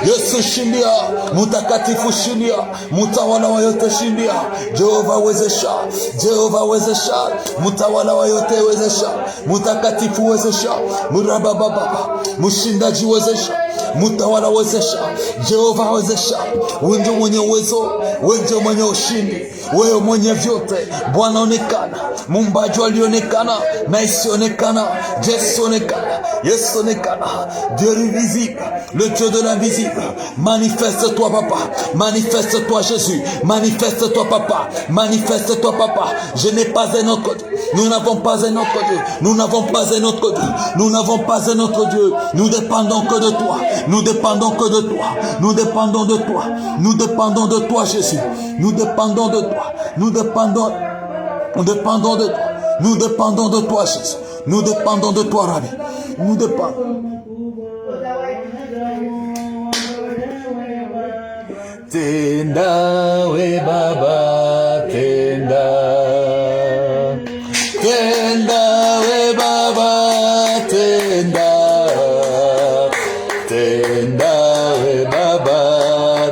Yesu shindia, mtakatifu shindia, mtawala wa yote shindia. Jehova wezesha, Jehova wezesha, mtawala wa yote wezesha, mtakatifu wezesha, murabababa, mshindaji wezesha, mtawala wezesha, Jehova wezesha. Wewe mwenye uwezo, wewe mwenye ushindi, wewe mwenye vyote. Bwana onekana, Muumbaji alionekana na isionekana. Yesu onekana, Yesu onekana. Dieu invisible, le Dieu de l'invisible. Manifeste-toi papa, manifeste-toi Jésus, manifeste-toi papa, manifeste-toi papa. Je n'ai pas un autre Dieu, nous n'avons pas un autre Dieu, nous n'avons pas un autre Dieu, nous n'avons pas un autre Dieu. Nous dépendons que de toi, nous dépendons que de toi, nous dépendons de toi, nous dépendons de toi Jésus, nous dépendons de toi, nous dépendons de toi, nous dépendons de toi Jésus, nous dépendons de toi Rabbi, nous dépendons. Tenda we baba tenda, tenda we baba tenda, tenda we baba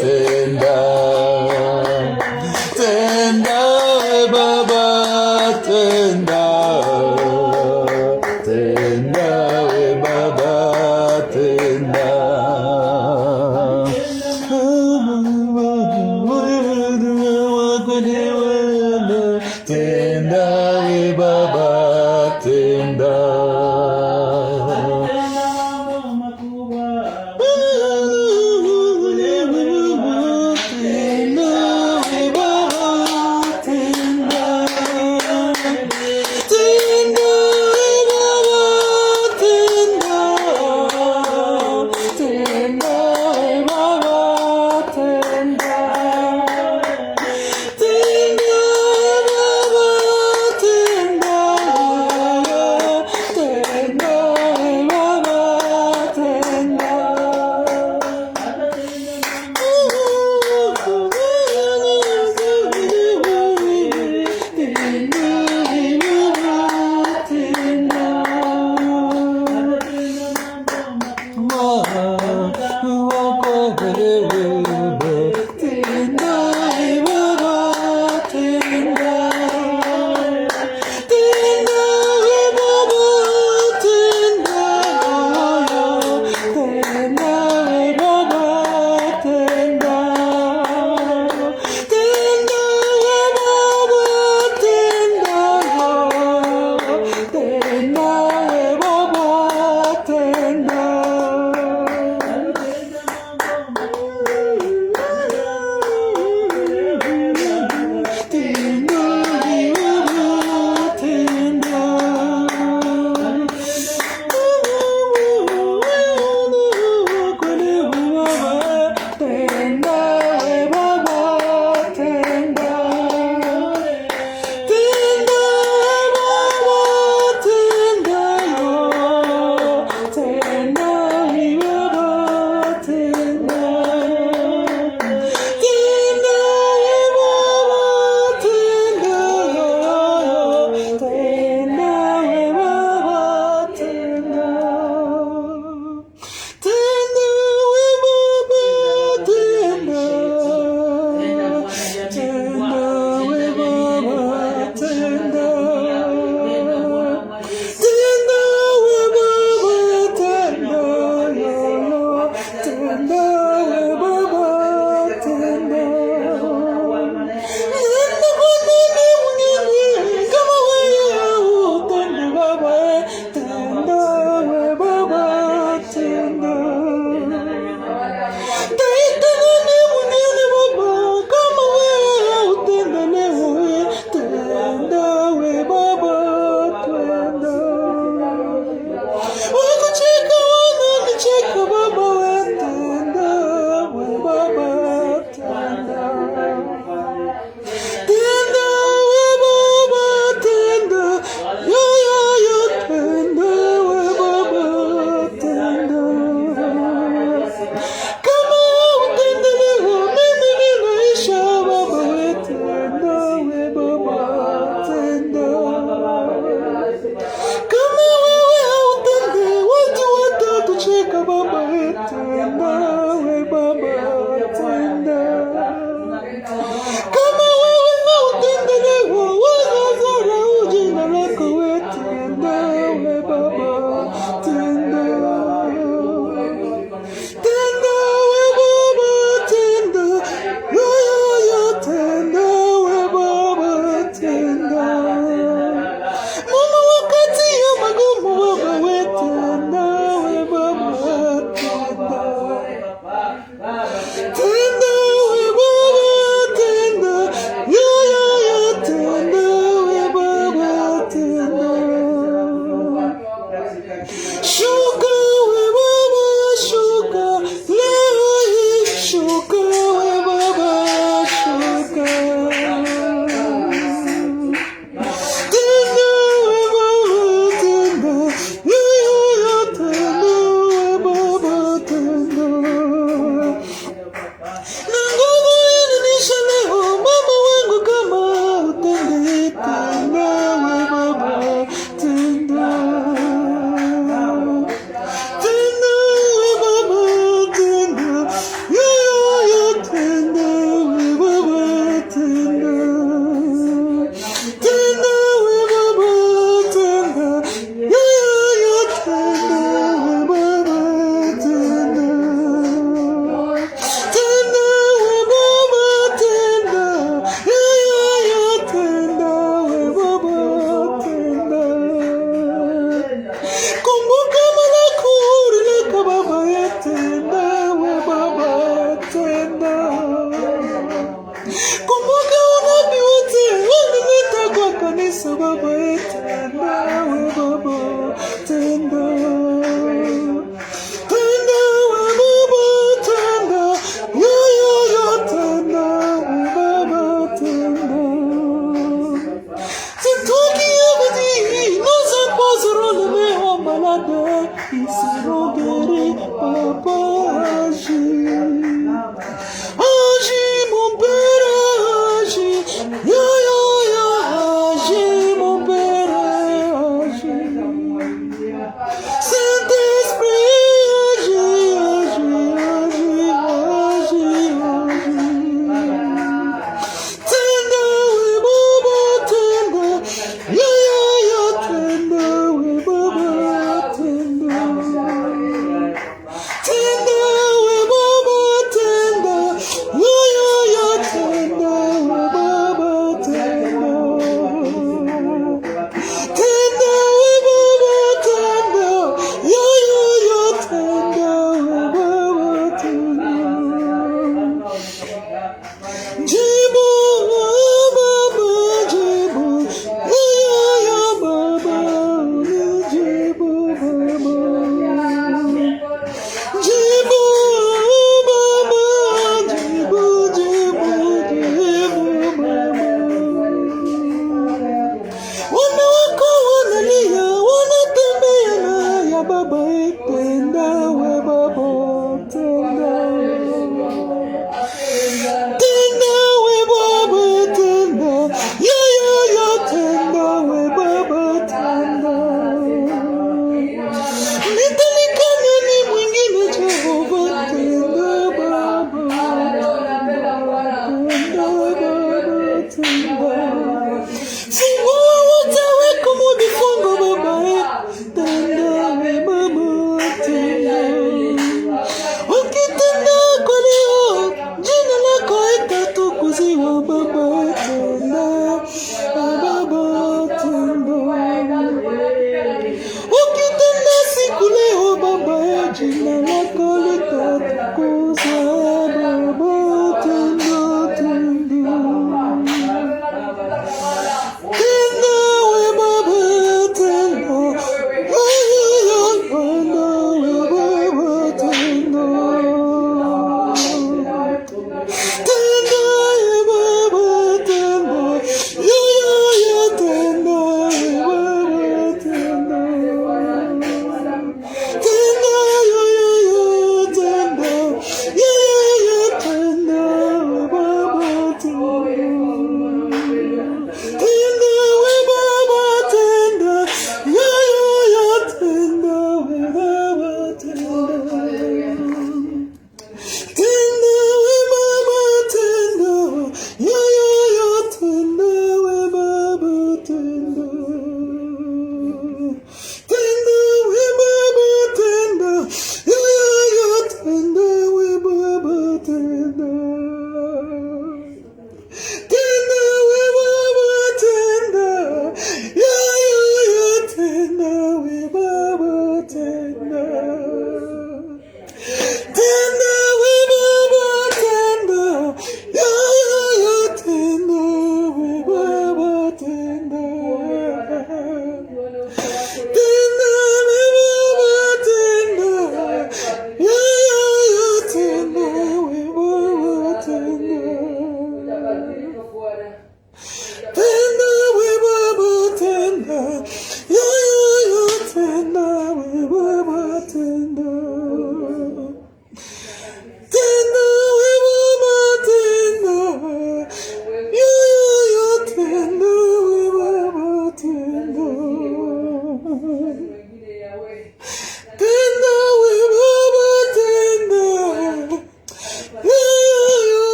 tenda, tenda we baba tenda, tenda we baba tenda. Tenda we baba tenda,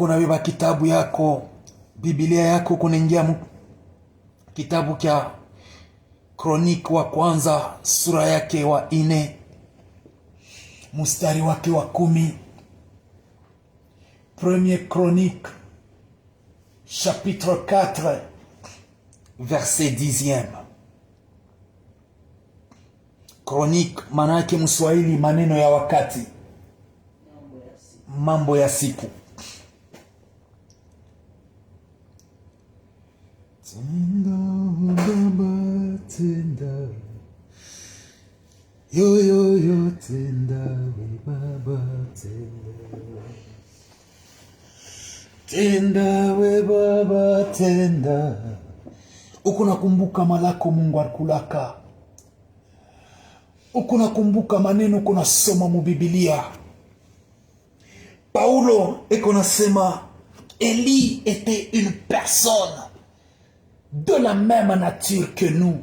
uko nabeba kitabu yako, Biblia yako, kunaingia kitabu kya Kroniki wa kwanza sura yake wa 4 mstari wake wa 10. Premier Chronique chapitre 4 verset 10. Chronique maana yake Mswahili maneno ya wakati, mambo ya siku. Tenda baba tenda, yo yo yo tenda we baba tenda, tenda we baba tenda. Uko nakumbuka malako Mungu alikulaka, uko nakumbuka maneno uko nasoma mu Biblia. Paulo eko nasema Élie était une personne de la même nature que nous.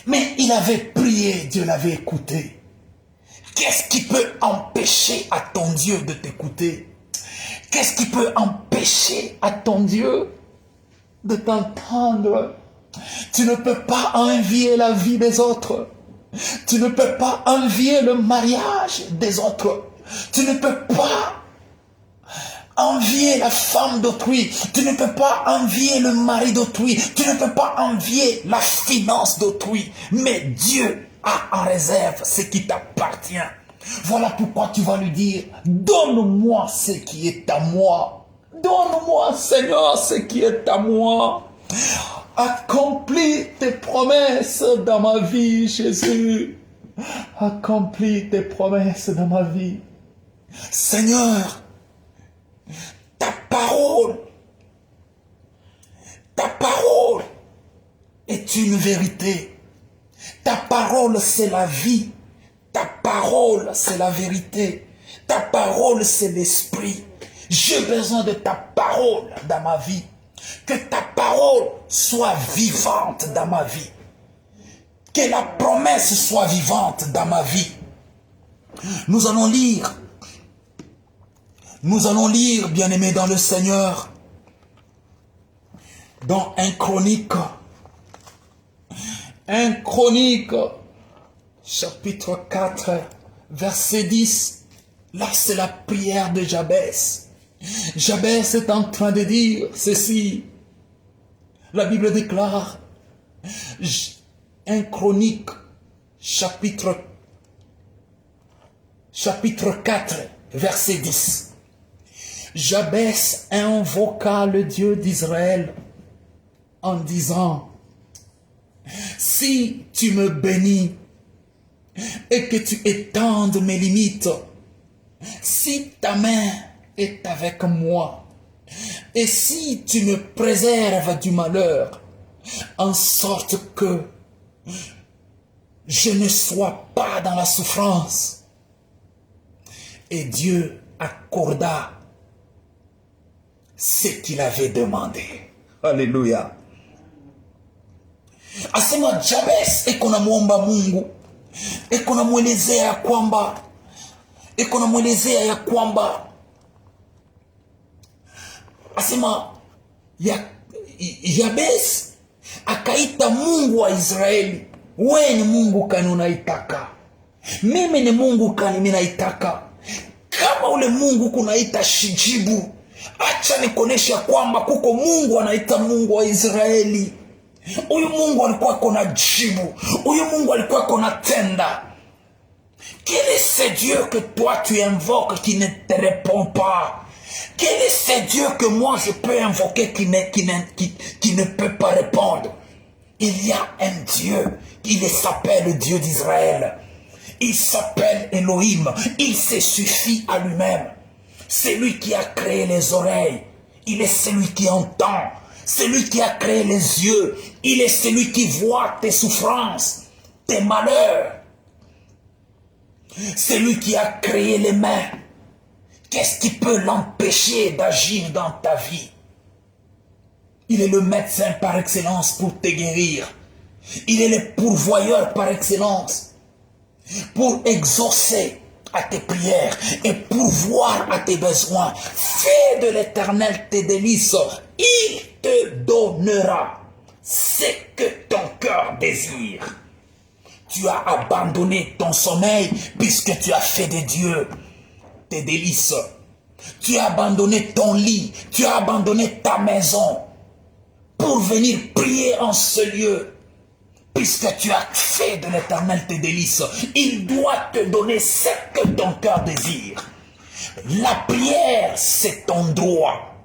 Mais il avait prié, Dieu l'avait écouté. Qu'est-ce qui peut empêcher à ton Dieu de t'écouter? Qu'est-ce qui peut empêcher à ton Dieu de t'entendre? Tu ne peux pas envier la vie des autres. Tu ne peux pas envier le mariage des autres. Tu ne peux pas envier la femme d'autrui. Tu ne peux pas envier le mari d'autrui. Tu ne peux pas envier la finance d'autrui. Mais Dieu a en réserve ce qui t'appartient. Voilà pourquoi tu vas lui dire, donne-moi ce qui est à moi. Donne-moi, Seigneur, ce qui est à moi. Accomplis tes promesses dans ma vie, Jésus. Accomplis tes promesses dans ma vie. Seigneur, ta parole est une vérité. Ta parole, c'est la vie. Ta parole, c'est la vérité. Ta parole, c'est l'esprit. J'ai besoin de ta parole dans ma vie. Que ta parole soit vivante dans ma vie. Que la promesse soit vivante dans ma vie. Nous allons lire, bien-aimés dans le Seigneur, dans 1 Chronique, chapitre 4, verset 10. Là, c'est la prière de Jabès. Jabès est en train de dire ceci. La Bible déclare, 1 Chronique, chapitre 4, verset 10. Jabès invoqua le Dieu d'Israël en disant, si tu me bénis et que tu étendes mes limites, si ta main est avec moi, et si tu me préserves du malheur, en sorte que je ne sois pas dans la souffrance. Et Dieu accorda ce qu'il avait demandé. Alléluia. Asema Jabez eko namuomba Mungu, eko namwelezea ya kwamba asema Jabez akaita Mungu wa Israeli, wewe ni Mungu kani unaitaka, mimi ni Mungu kani minaitaka. Kama ule Mungu kunaita shijibu, acha nikuonesha kwamba kuko Mungu anaita Mungu wa Israeli. Huyu Mungu alikuwa kona jibu, huyu Mungu alikuwa kona tenda. Quel est ce Dieu que toi tu invoques qui ne te répond pas? Quel est ce Dieu que moi je peux invoquer qui ne peut pas répondre? Il y a un Dieu, il s'appelle le Dieu d'Israël. Il s'appelle Elohim, il se suffit à lui-même. C'est lui qui a créé les oreilles, il est celui qui entend. C'est lui qui a créé les yeux, il est celui qui voit tes souffrances, tes malheurs. C'est lui qui a créé les mains. Qu'est-ce qui peut l'empêcher d'agir dans ta vie? Il est le médecin par excellence pour te guérir. Il est le pourvoyeur par excellence pour exaucer à tes prières et pourvoir à tes besoins. Fais de l'Éternel tes délices. Il te donnera ce que ton cœur désire. Tu as abandonné ton sommeil puisque tu as fait de Dieu tes délices. Tu as abandonné ton lit, tu as abandonné ta maison pour venir prier en ce lieu. Puisque tu as fait de l'Éternel tes délices, il doit te donner ce que ton cœur désire. La prière, c'est ton droit.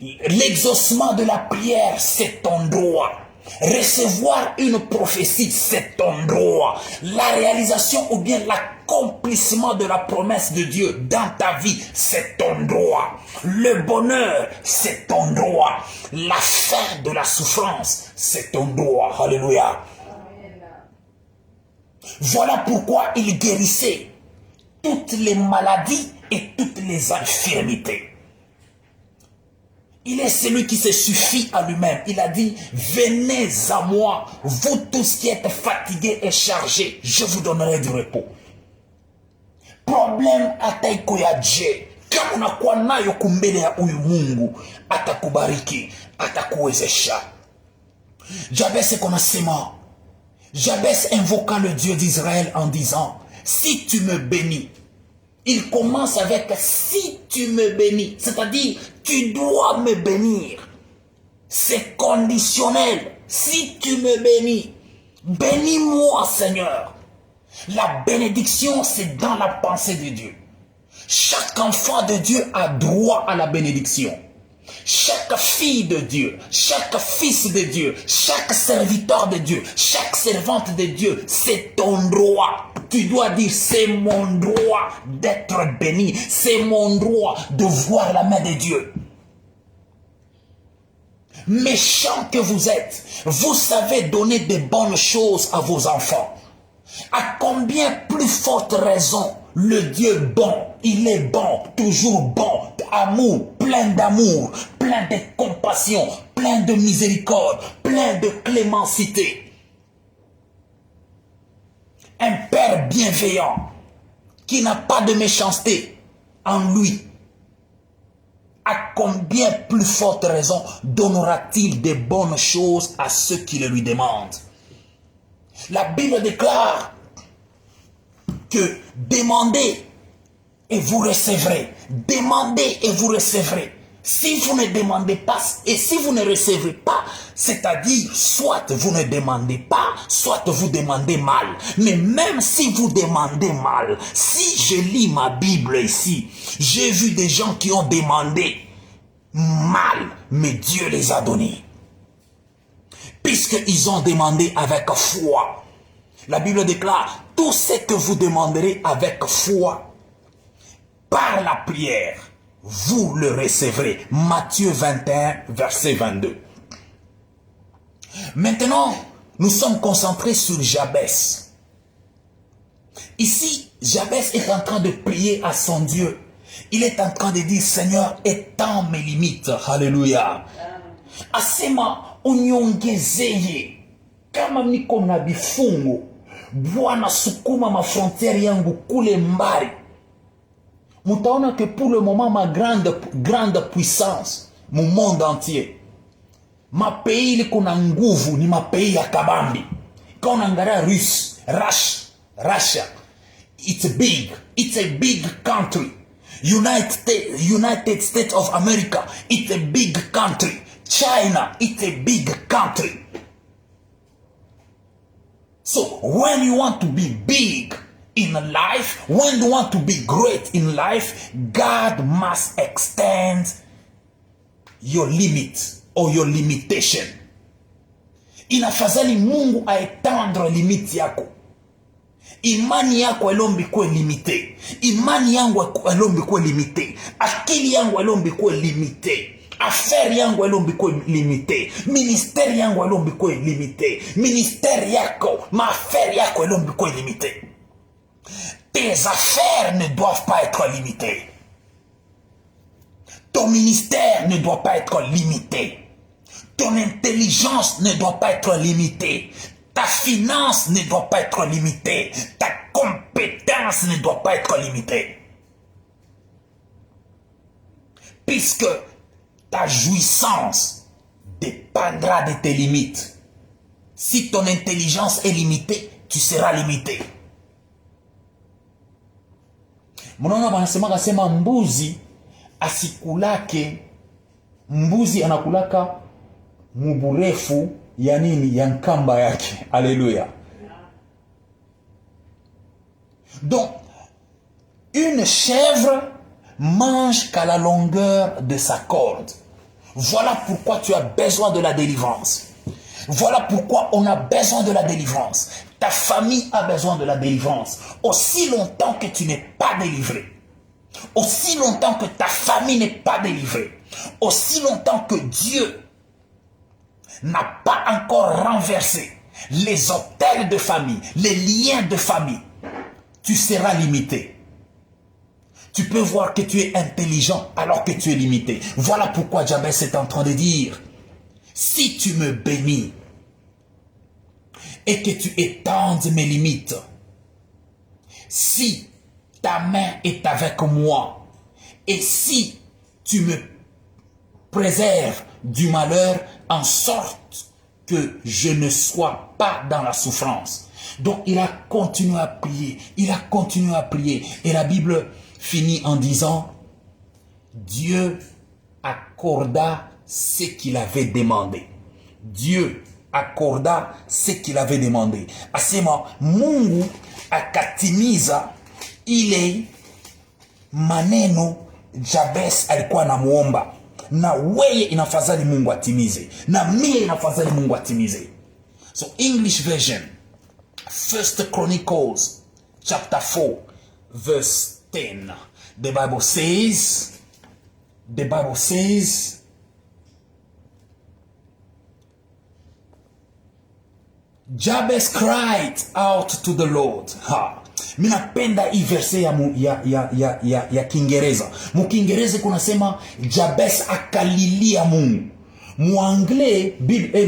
L'exaucement de la prière, c'est ton droit. Recevoir une prophétie, c'est ton droit. La réalisation ou bien l'accomplissement de la promesse de Dieu dans ta vie, c'est ton droit. Le bonheur, c'est ton droit. La fin de la souffrance, c'est ton droit. Alléluia. Voilà pourquoi il guérissait toutes les maladies et toutes les infirmités. Il est celui qui se suffit à lui-même. Il a dit, venez à moi, vous tous qui êtes fatigués et chargés, je vous donnerai du repos. Problème ataikoyaje. Kama unakuwa nayo kumbele ya huyu Mungu, atakubariki, atakuwezesha. Jabez konasema, Jabez invoqua le Dieu d'Israël en disant, si tu me bénis, il commence avec si tu me bénis, c'est-à-dire tu dois me bénir. C'est conditionnel. Si tu me bénis, bénis-moi Seigneur. La bénédiction, c'est dans la pensée de Dieu. Chaque enfant de Dieu a droit à la bénédiction. Chaque fille de Dieu, chaque fils de Dieu, chaque serviteur de Dieu, chaque servante de Dieu, c'est ton droit. Tu dois dire, c'est mon droit d'être béni. C'est mon droit de voir la main de Dieu. Méchants que vous êtes, vous savez donner de bonnes choses à vos enfants. À combien plus forte raison le Dieu bon, il est bon, toujours bon, amour, plein d'amour, plein de compassion, plein de miséricorde, plein de clémencité. Un Père bienveillant qui n'a pas de méchanceté en lui. À combien plus forte raison donnera-t-il de bonnes choses à ceux qui le lui demandent? La Bible déclare que demandez et vous recevrez. Demandez et vous recevrez. Si vous ne demandez pas et si vous ne recevez pas, c'est-à-dire soit vous ne demandez pas, soit vous demandez mal. Mais même si vous demandez mal, si je lis ma Bible ici, j'ai vu des gens qui ont demandé mal, mais Dieu les a donnés. Puisqu'ils ont demandé avec foi. La Bible déclare, tout ce que vous demanderez avec foi, par la prière, vous le recevrez. Matthieu 21, verset 22. Maintenant, nous sommes concentrés sur Jabez. Ici, Jabez est en train de prier à son Dieu. Il est en train de dire, Seigneur, étends mes limites. Alléluia. Asema uniongezeye kama niko na bifungo, Bwana sukuma mafrontiere yangu kule mbali. Mutaona que pour le moment ma grande puissance, mon monde entier, ma pays liko na nguvu ni ma pays ya kabambi. Quand on angalia Russia, it's a big country. United States of America, it's a big country. China, it's a big country. So when you want to be big in life, when you want to be great in life, God must extend your limit or your limitation. Inafadhali Mungu aetendre limiti yako. Imani yako elombi kuwe limite. Imani yangu elombi kuwe limite. Akili yangu elombi kuwe limite. Affaire yangu elombi kuwe limite. Ministère yangu elombi kuwe limite. Ministère yako, ma affaire yako elombi kuwe limite. Tes affaires ne doivent pas être limitées. Ton ministère ne doit pas être limité. Ton intelligence ne doit pas être limitée. Ta finance ne doit pas être limitée. Ta compétence compétence ne doit pas être limitée. Puisque ta jouissance dépendra de tes limites. Si ton intelligence est limitée, tu seras limité. Mnaona wanasema sema mbuzi asikulake, mbuzi anakulaka muburefu ya nini? Ya nkamba yake. Alléluia. Donc, une chèvre mange qu'à la longueur de sa corde. Voilà pourquoi tu as besoin de la délivrance. Voilà pourquoi on a besoin de la délivrance. Ta famille a besoin de la délivrance. Aussi longtemps que tu n'es pas délivré, aussi longtemps que ta famille n'est pas délivrée, aussi longtemps que Dieu n'a pas encore renversé les autels de famille, les liens de famille, tu seras limité. Tu peux voir que tu es intelligent alors que tu es limité. Voilà pourquoi Jabez est en train de dire, si tu me bénis et que tu étendes mes limites, si ta main est avec moi et si tu me préserves du malheur en sorte que je ne sois pas dans la souffrance. Donc il a continué à prier, il a continué à prier. Et la Bible finit en disant, Dieu accorda ce qu'il avait demandé. Dieu accorda ce qu'il avait demandé. Asema Mungu akatimiza ile maneno Jabez alikuwa anamuomba. Na weye inafadhali Mungu atimize. Na mie inafadhali Mungu atimize. So English version, 1 Chronicles chapter 4 verse 10. The Bible says, Jabez cried out to the Lord. Minapenda hii verse ya Kiingereza. Mu Kiingereza kunasema Jabez akalilia Mungu. Mu anglais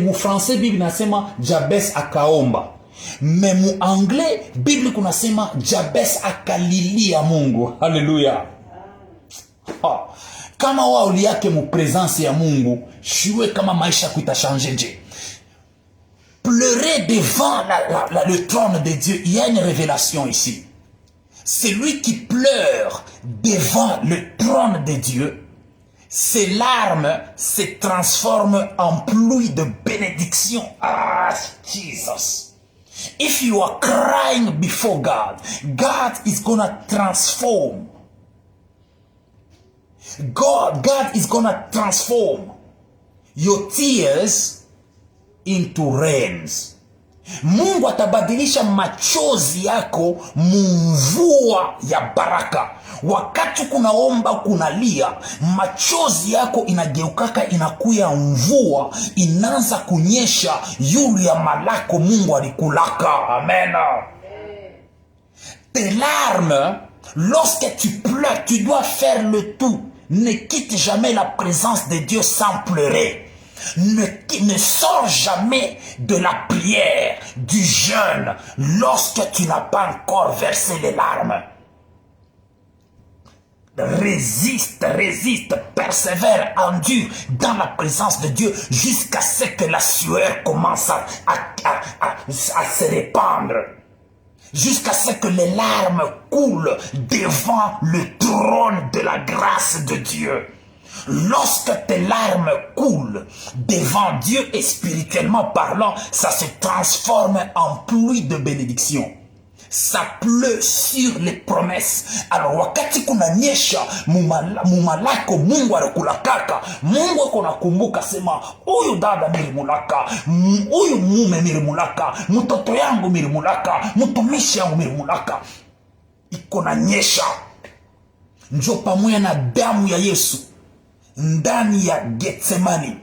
mu français Bible nasema Jabez akaomba. Mais mu anglais Bible kunasema Jabez akalilia Mungu. Hallelujah. Kama wao liake mu presence ya Mungu, shiwe kama maisha kuitashanje nje. Pleurer devant le trône de Dieu, il y a une révélation ici. Celui qui pleure devant le trône de Dieu, ses larmes se transforment en pluie de bénédiction. Ah, Jesus. If you are crying before God, God is gonna transform. God is gonna transform your tears into rains. Mungu atabadilisha machozi yako mvua ya baraka. Wakati kunaomba kunalia, machozi yako inageukaka inakuya mvua, inaanza kunyesha yule ya malako Mungu alikulaka. Amen. Tes larmes, lorsque tu pleures, tu dois faire le tout. Ne quitte jamais la présence de Dieu sans pleurer. Ne sors jamais de la prière, du jeûne, lorsque tu n'as pas encore versé les larmes. Résiste, persévère, endure dans la présence de Dieu jusqu'à ce que la sueur commence à se répandre. Jusqu'à ce que les larmes coulent devant le trône de la grâce de Dieu. Lorsque tes larmes coulent devant Dieu et spirituellement parlant, ça se transforme en pluie de bénédiction. Ça pleut sur les promesses. Alors wakati kunanyesha mumalako Mungu alikulakaka, Mungu akunakumbuka sema huyu dada milimulaka, huyu mume milimulaka, mtoto yangu milimulaka, mtumishi yangu milimulaka. Ikonanyesha. Njo pamoja na damu ya Yesu ndani ya Gethsemane.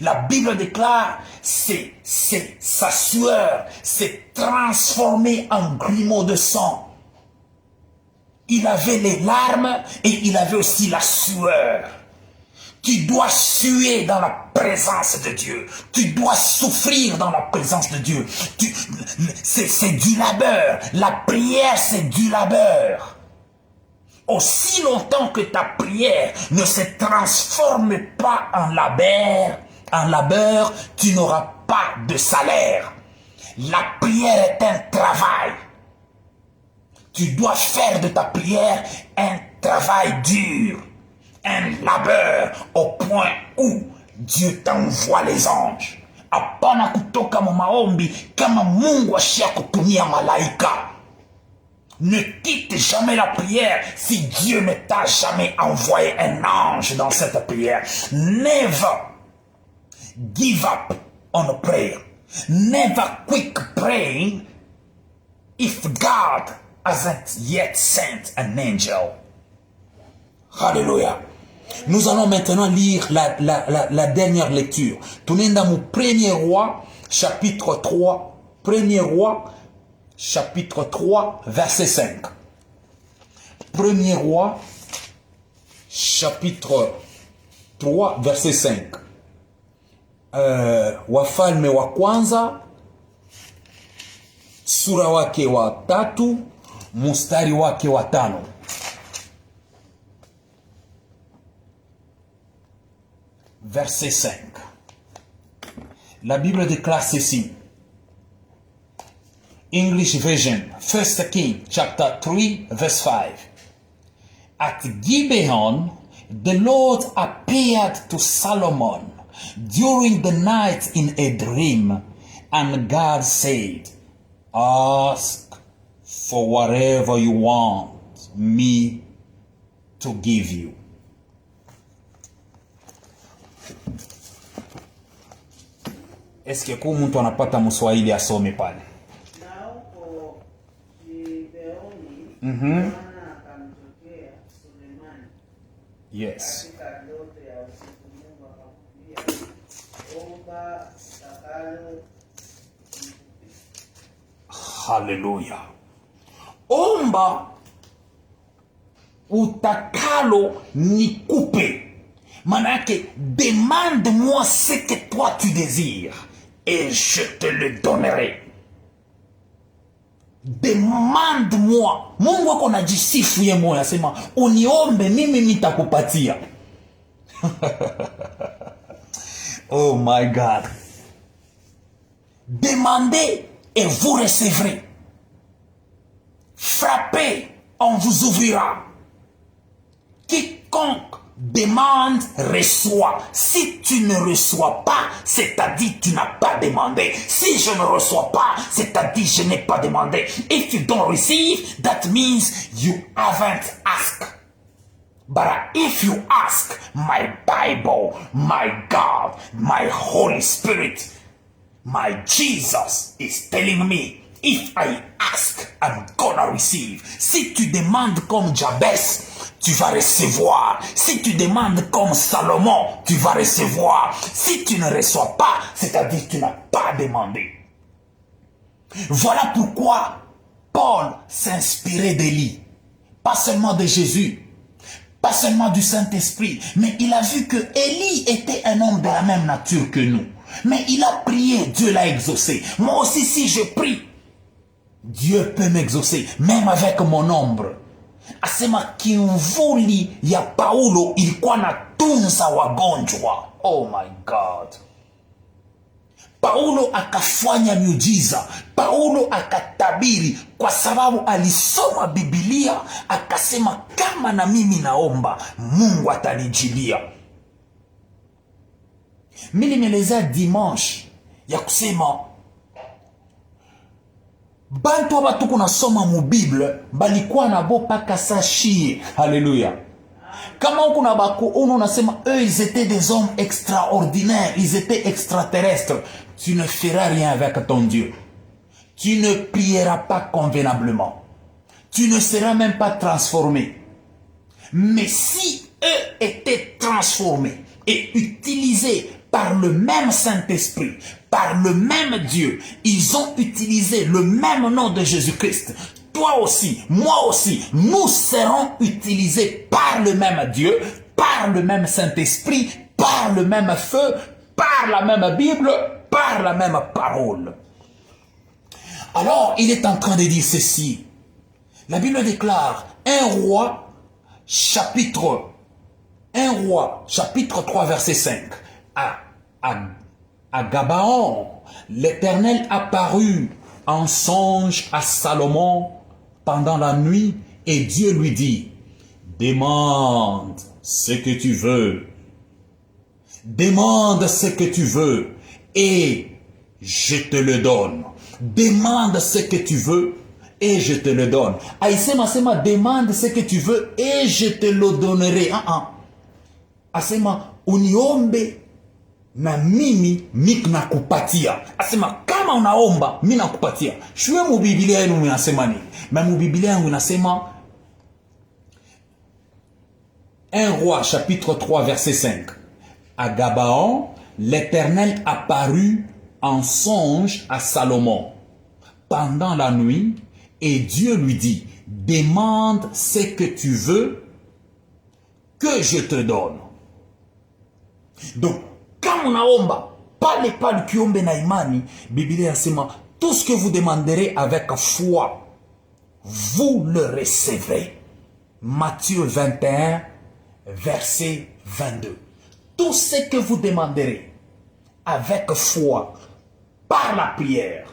La Bible déclare sa sueur s'est transformée en grumeaux de sang. Il avait les larmes et il avait aussi la sueur. Tu dois suer dans la présence de Dieu. Tu dois souffrir dans la présence de Dieu. c'est du labeur. La prière, c'est du labeur. Aussi longtemps que ta prière ne se transforme pas en labeur, tu n'auras pas de salaire. La prière est un travail. Tu dois faire de ta prière un travail dur, un labeur, au point où Dieu t'envoie les anges. Hapana kutoka maombi kama Mungu ashakutumia malaika. Ne quitte jamais la prière si Dieu ne t'a jamais envoyé un ange dans cette prière. Never give up on prayer. Never quit praying if God hasn't yet sent an angel. Hallelujah. Nous allons maintenant lire la dernière lecture. Tunaenda mu 1er roi, chapitre 3. 1er roi, chapitre 3, verset 5. 1er roi, chapitre 3, verset 5. Wafalme wa kwanza, sura wake wa 3, mustari wake wa 5. Verset 5. La Bible déclare ceci. English version, 1 King, chapter 3, verse 5. At Gibeon, the Lord appeared to Solomon during the night in a dream, and God said, ask for whatever you want me to give you. Est-ce que kwa mtu anapata mswahili asome pale? Yes. Hallelujah. Omba utakalo nikupe. Manake, demande-moi ce que toi tu désires et je te le donnerai. Demande-moi. Mungu wako najisifu ye moyo, asema uniombe mimi nitakupatia. Oh my God. Demandez et vous recevrez. Frappez, on vous ouvrira. Quiconque demande, reçoit. Si tu ne reçois pas, c'est-à-dire tu n'as pas demandé. Si je ne reçois pas, c'est-à-dire je n'ai pas demandé. If you don't receive, that means you haven't asked. But if you ask, my Bible, my God, my Holy Spirit, my Jesus is telling me, if I ask, I'm gonna receive. Si tu demandes comme Jabez, tu vas recevoir. Si tu demandes comme Salomon, tu vas recevoir. Si tu ne reçois pas, c'est-à-dire que tu n'as pas demandé. Voilà pourquoi Paul s'inspirait d'Élie. Pas seulement de Jésus, pas seulement du Saint-Esprit, mais il a vu que Élie était un homme de la même nature que nous. Mais il a prié, Dieu l'a exaucé. Moi aussi, si je prie, Dieu peut m'exaucer, même avec mon ombre. Asema kimvuli ya Paulo ilikuwa natunza wagonjwa. Oh my God. Paulo akafanya miujiza. Paulo akatabiri kwa sababu alisoma Biblia, akasema kama na mimi naomba, Mungu atanijilia. Mimi nimeleza dimanche ya kusema bantu abatu kunasoma mu Bible balikuwa nabo paka sashie. Hallelujah. Kama kuna bako uno nasema eux ils étaient des hommes extraordinaires, ils étaient extraterrestres, tu ne feras rien avec ton Dieu. Tu ne prieras pas convenablement. Tu ne seras même pas transformé. Mais si eux étaient transformés et utilisés par le même Saint-Esprit, par le même Dieu, ils ont utilisé le même nom de Jésus-Christ. Toi aussi, moi aussi, nous serons utilisés par le même Dieu, par le même Saint-Esprit, par le même feu, par la même Bible, par la même parole. Alors, il est en train de dire ceci. La Bible déclare, 1 roi, chapitre 3, verset 5. À Gabaon, l'Éternel apparut en songe à Salomon pendant la nuit et Dieu lui dit, demande ce que tu veux. Demande ce que tu veux et je te le donne. Demande ce que tu veux et je te le donne. Aïsema sema demande ce que tu veux et je te le donnerai. Asema uniombe na mimi nakupatia. Asema kama unaomba mimi nakupatia. Shwe mu Biblia yenu inasema nini? Na mu Biblia yangu inasema 1 Roi chapitre 3 verset 5. À Gabaon, l'Éternel apparut en songe à Salomon pendant la nuit et Dieu lui dit, demande ce que tu veux que je te donne. Donc, quand on aomba, pale kiombe na imani, Biblia yasema, tout ce que vous demanderez avec foi, vous le recevrez. Matthieu 21, verset 22. Tout ce que vous demanderez avec foi, par la prière,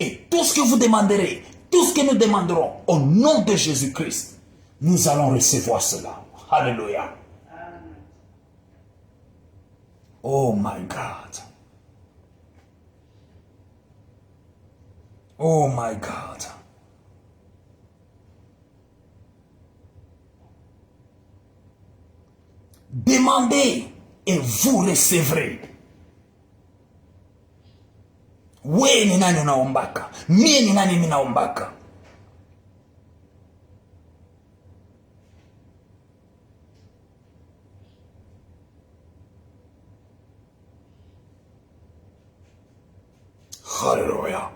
et tout ce que vous demanderez, tout ce que nous demanderons au nom de Jésus-Christ, nous allons recevoir cela. Alléluia. Oh my God. Oh my God. Demandez et vous recevrez. We ni nani unaombaka? Mie ni nani minaombaka? Hallelujah.